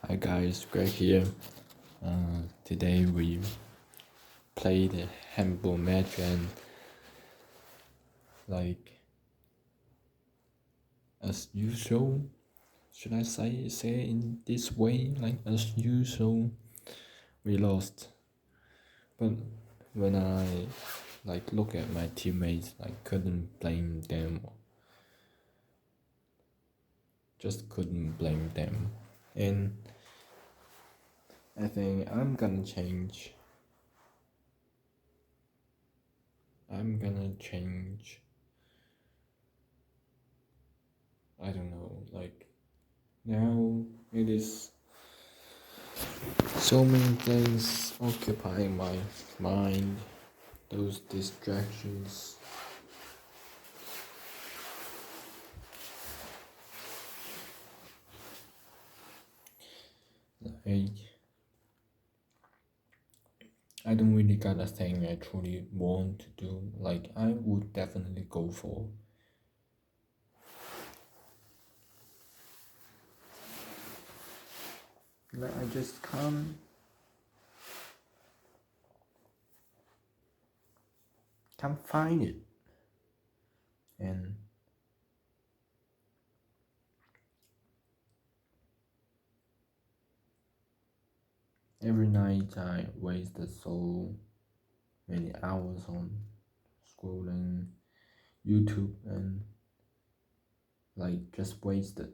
Hi guys, Greg here. Today we played a handball match and like as usual, should I say it in this way? Like as usual, we lost. But when I look at my teammates, I couldn't blame them. Just couldn't blame them. And I think I'm gonna change. I don't know, now it is so many things occupying my mind, those distractions. Like, I don't really got a thing I truly want to do. Like, I would definitely go for. Like, I just can't find it. And every night I wasted so many hours on scrolling YouTube and just wasted.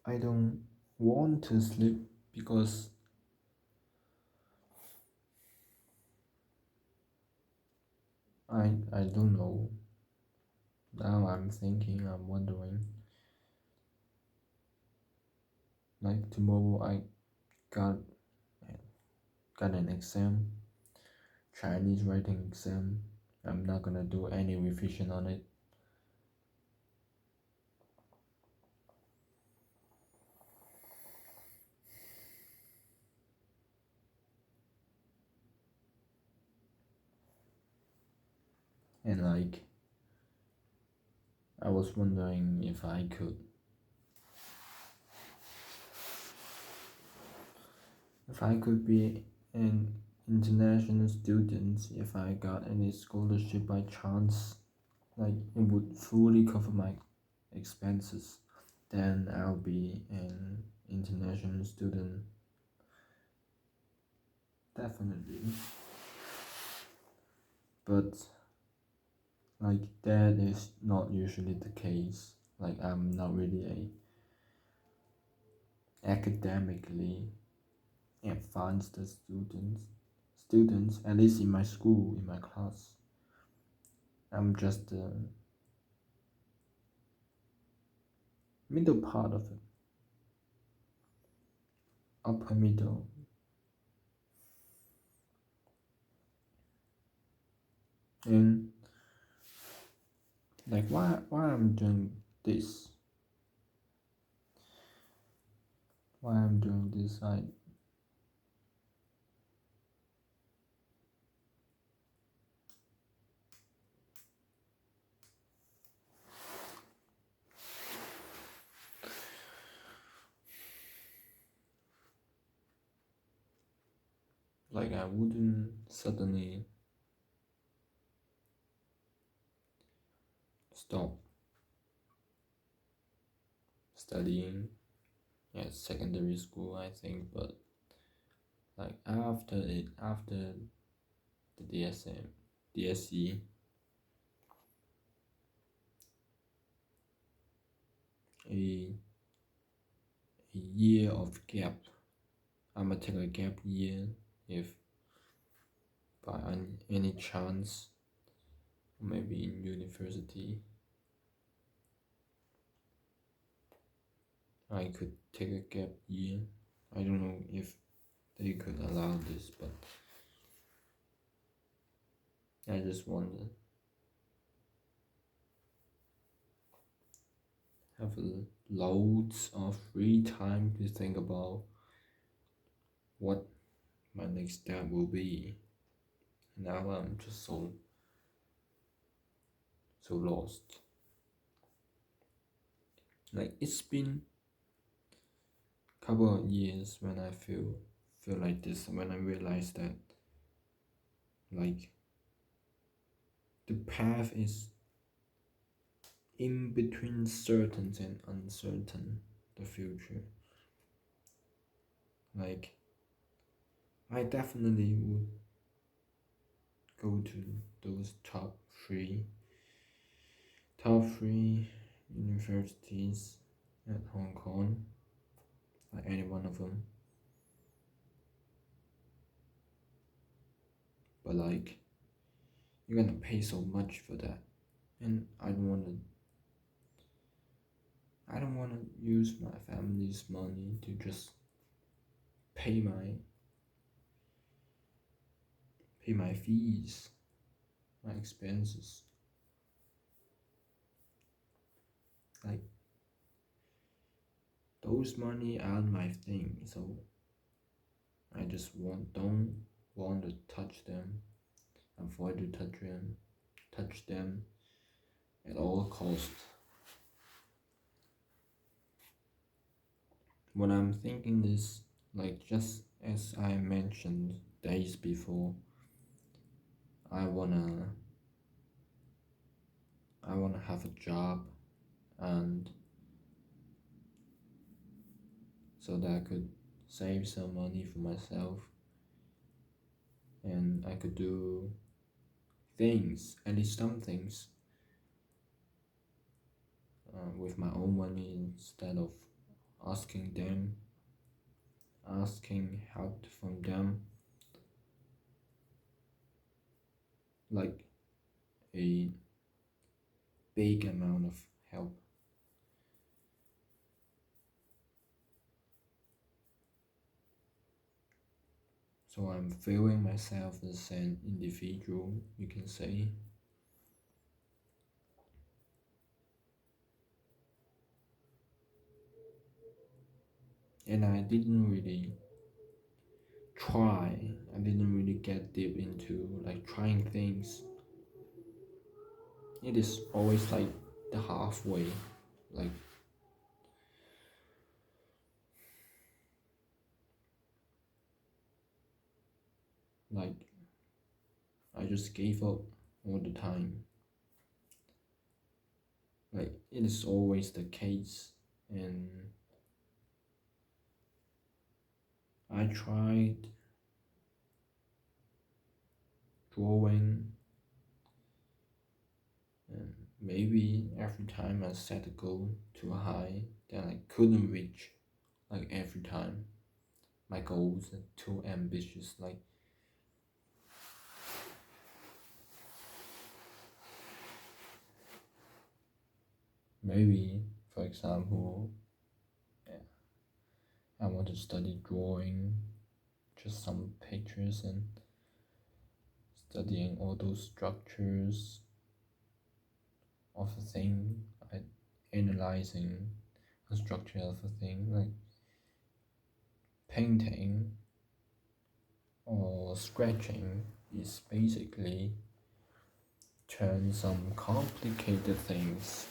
I don't want to sleep because I don't know. Now I'm wondering. Like tomorrow I got an exam, Chinese writing exam. I'm not gonna do any revision on it. And I was wondering if I could be an international student, if I got any scholarship by chance, like it would fully cover my expenses, then I'll be an international student. Definitely. But that is not usually the case. Like I'm not really a academically advanced students, at least in my school, in my class. I'm just the middle part of it, upper middle. And why I'm doing this, I wouldn't suddenly stop studying at secondary school, I think. But after the DSE, a year of gap. I'm gonna take a gap year if by any chance, maybe in university, I could take a gap year. I don't know if they could allow this, but I just want to have loads of free time to think about what my next step will be. Now I'm just so lost. Like it's been a couple of years when I feel like this, when I realize that like the path is in between certain and uncertain, the future. Like I definitely would go to those top three universities at Hong Kong, like any one of them. But like you're gonna pay so much for that, and I don't wanna use my family's money to just pay my fees, my expenses. Like those money aren't my thing, so I just don't want to touch them, avoid to touch them at all costs. What I'm thinking is like just as I mentioned days before, I wanna have a job and so that I could save some money for myself and I could do things, at least some things, with my own money instead of asking them, asking help from them, like a big amount of help. So I'm feeling myself as an individual, you can say. And I didn't really I didn't really get deep into like trying things. It is always like the halfway, like like I just gave up all the time. Like it is always the case, and I tried drawing, and maybe every time I set a goal too high, then I couldn't reach. Like every time, my goals are too ambitious. Like maybe, for example, I want to study drawing, just some pictures and studying all those structures of a thing, analyzing the structure of a thing, like painting or scratching is basically turn some complicated things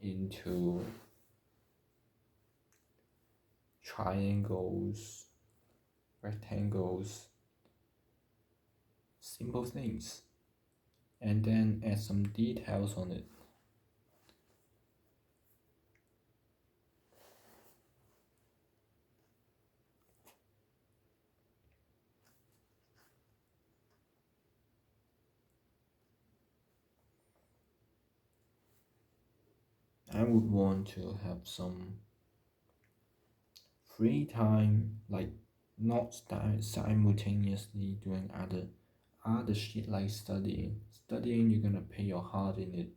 into triangles, rectangles, simple things, and then add some details on it. I would want to have some free time, like not simultaneously doing other shit like studying. Studying, you're gonna pay your heart in it,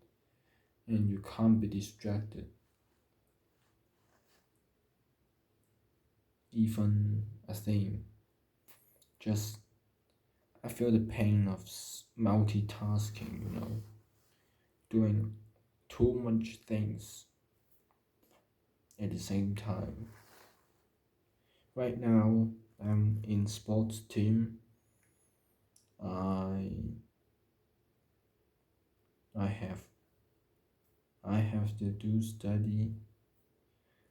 and you can't be distracted. Even a thing, just I feel the pain of multitasking. Doing too much things at the same time. Right now, I'm in sports team, I I have I have to do study.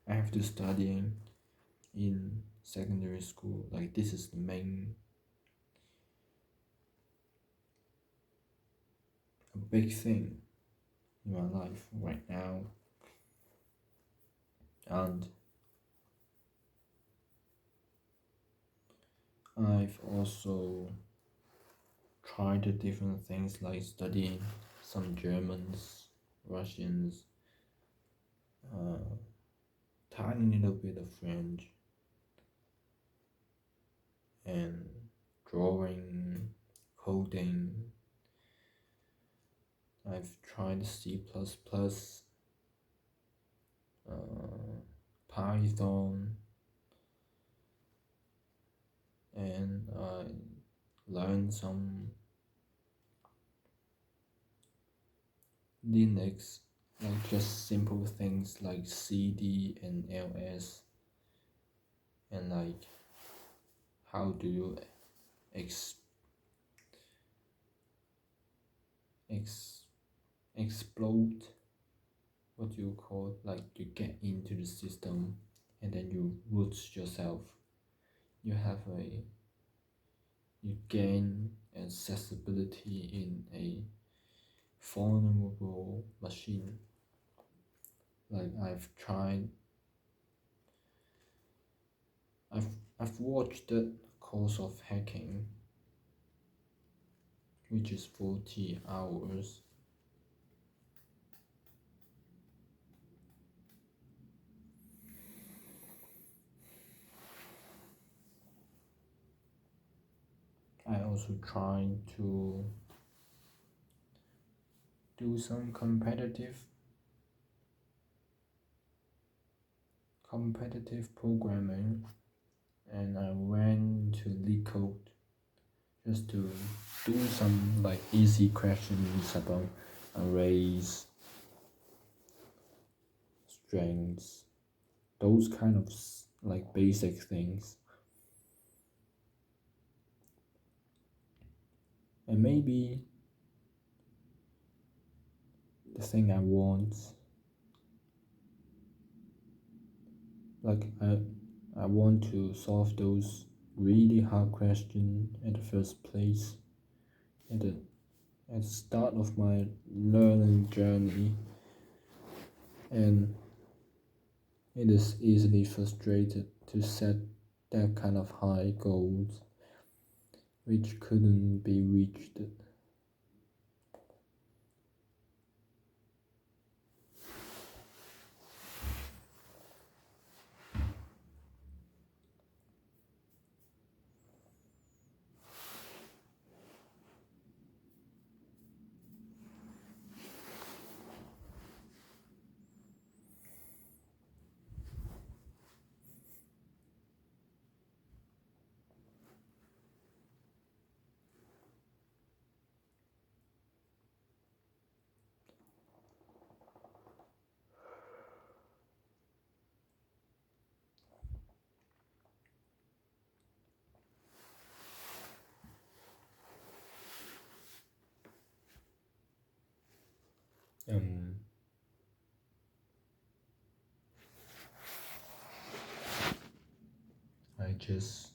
I have to studying in secondary school. Like this is the main a big thing in my life right now. And I've also tried the different things like studying some Germans, Russians, uh, tiny little bit of French, and drawing, coding. I've tried C++, uh, Python, and I learned some Linux, like just simple things like CD and LS, and like how do you ex, ex explode, what do you call it? Like you get into the system and then you root yourself. You have a you gain accessibility in a vulnerable machine. Like I've I've watched the course of hacking, which is 40 hours. I also tried to do some competitive programming, and I went to LeetCode just to do some like easy questions about arrays, strings, those kind of like basic things. And maybe the thing I want, like I want to solve those really hard questions at the first place, at the start of my learning journey, and it is easily frustrated to set that kind of high goals which couldn't be reached. Um, I just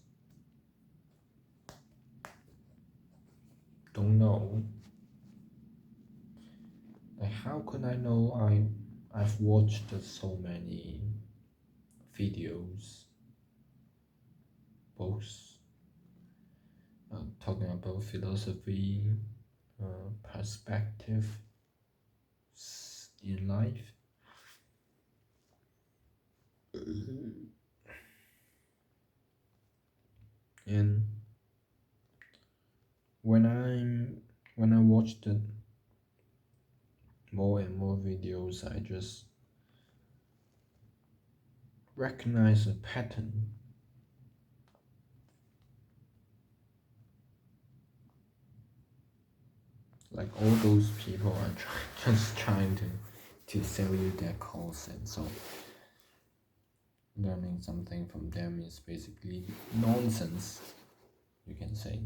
don't know. Like how could I know I've watched so many videos, books, talking about philosophy, perspective in life. And when I watched more and more videos, I just recognize a pattern. Like all those people are just trying to sell you their course, and so learning something from them is basically nonsense, you can say.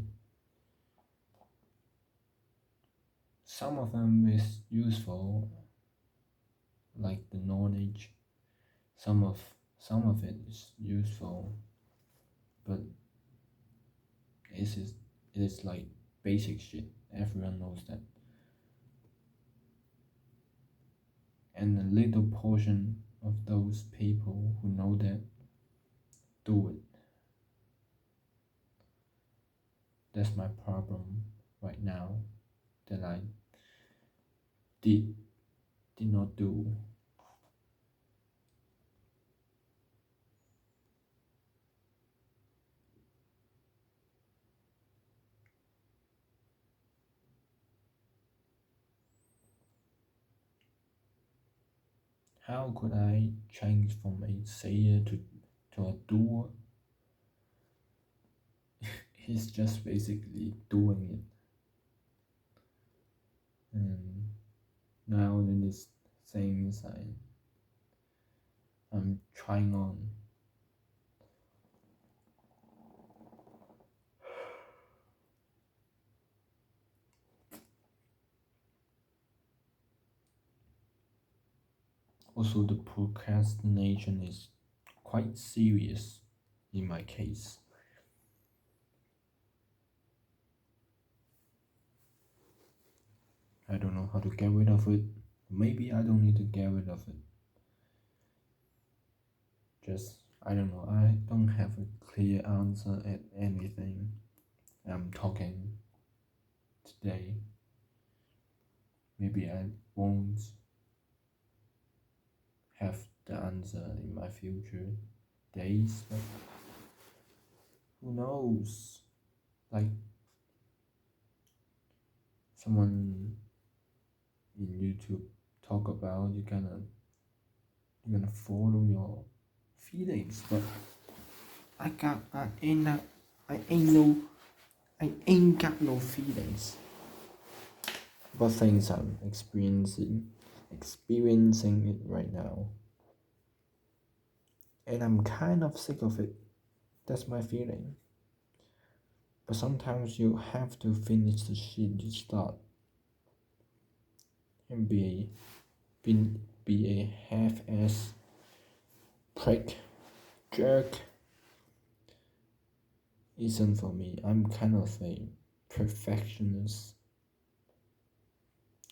Some of them is useful, like the knowledge. Some of some of it is useful, but it is like basic shit. Everyone knows that. And a little portion of those people who know that do it. That's my problem right now that I did did not do. How could I change from a sayer to a doer? He's just basically doing it. And now in these things I'm trying on. Also, the procrastination is quite serious in my case. I don't know how to get rid of it. Maybe I don't need to get rid of it. Just, I don't know, I don't have a clear answer at anything I'm talking today. Maybe I won't have the answer in my future days, but who knows? Like, someone in YouTube talk about you're gonna follow your feelings, but I ain't no I ain't got no feelings about things I'm experiencing it right now, and I'm kind of sick of it. That's my feeling. But sometimes you have to finish the shit you start and be, be a half-ass prick jerk isn't for me. I'm kind of a perfectionist,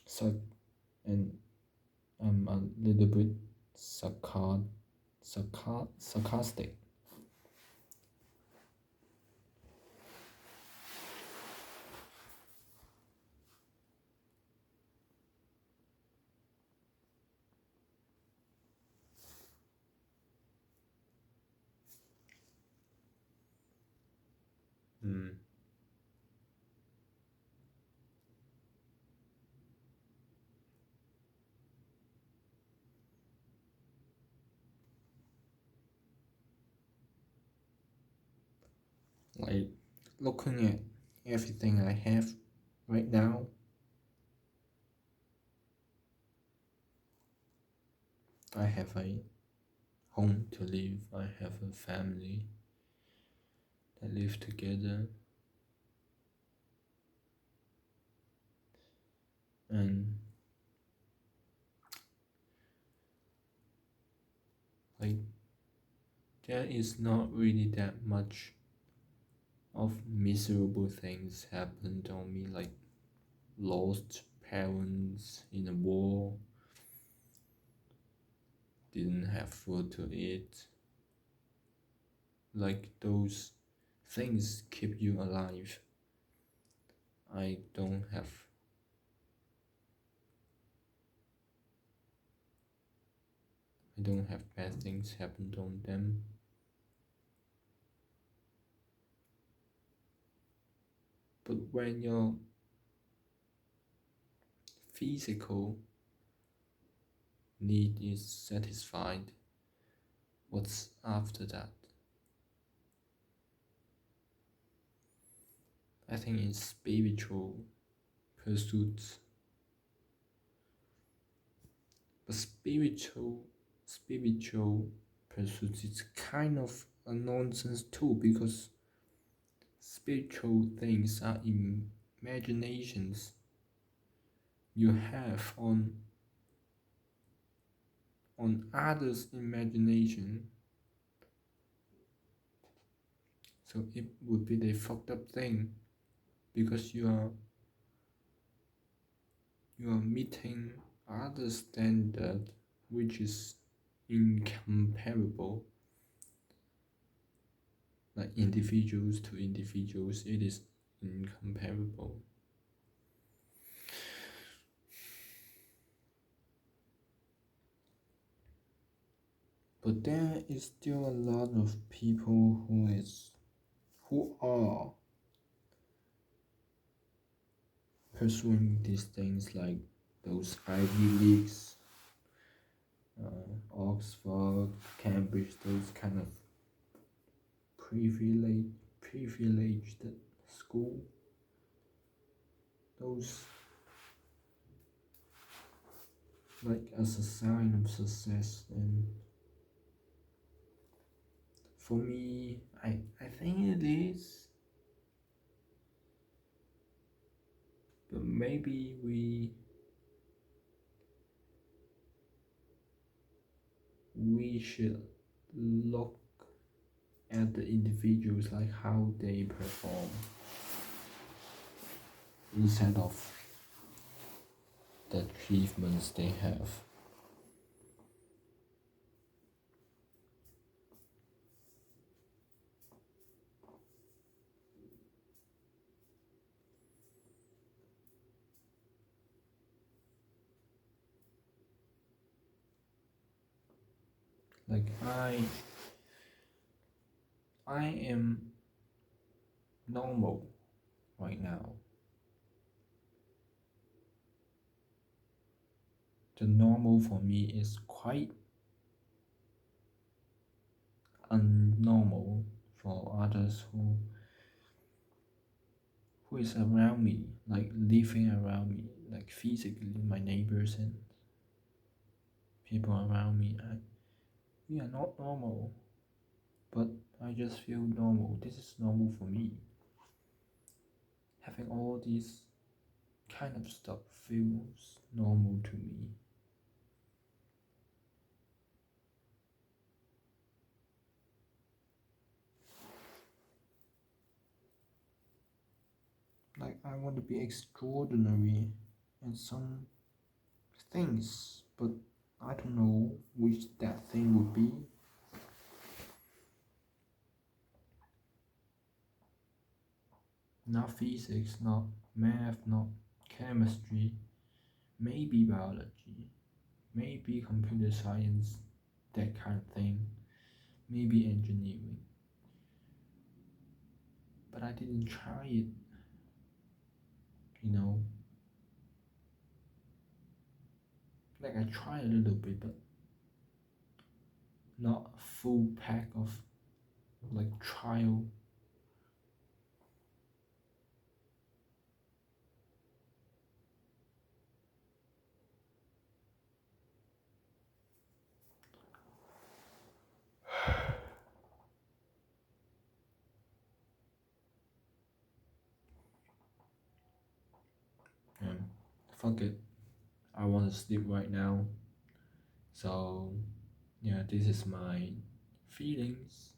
so and I'm a little bit sarcastic. Mm. Like, looking at everything I have right now, I have a home to live, I have a family that live together, and like there is not really that much of miserable things happened on me, like lost parents in a war, didn't have food to eat. Like, those things keep you alive. I don't have bad things happened on them. But when your physical need is satisfied, what's after that? I think it's spiritual pursuits. But spiritual pursuits is kind of a nonsense too, because spiritual things are imaginations. you have on others' imagination. So it would be the fucked up thing because you are meeting other standard which is incomparable. Like individuals to individuals, it is incomparable. But there is still a lot of people who are pursuing these things like those Ivy Leagues, Oxford, Cambridge, those kind of privileged school. Those like as a sign of success, and for me, I think it is, but maybe we should look at the individuals, like how they perform, instead of the achievements they have. Like I am normal right now. The normal for me is quite unnormal for others who is around me, like living around me, like physically my neighbors and people around me. We are not normal, but I just feel normal. This is normal for me. Having all these kind of stuff feels normal to me. Like I want to be extraordinary in some things, but I don't know which that thing would be. Not physics, not math, not chemistry, maybe biology, maybe computer science, that kind of thing, maybe engineering. But I didn't try it, you know. Like I tried a little bit, but not a full pack of like trial. And fuck it, I want to sleep right now. So yeah, this is my feelings.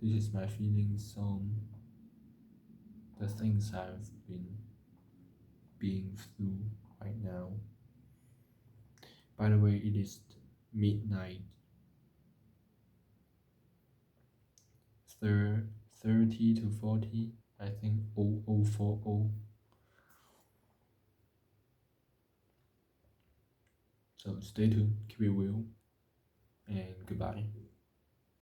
This is my feelings on the things I've been being through right now. By the way, it is midnight, 30 to 40, I think 0040. So stay tuned, keep it real, and goodbye.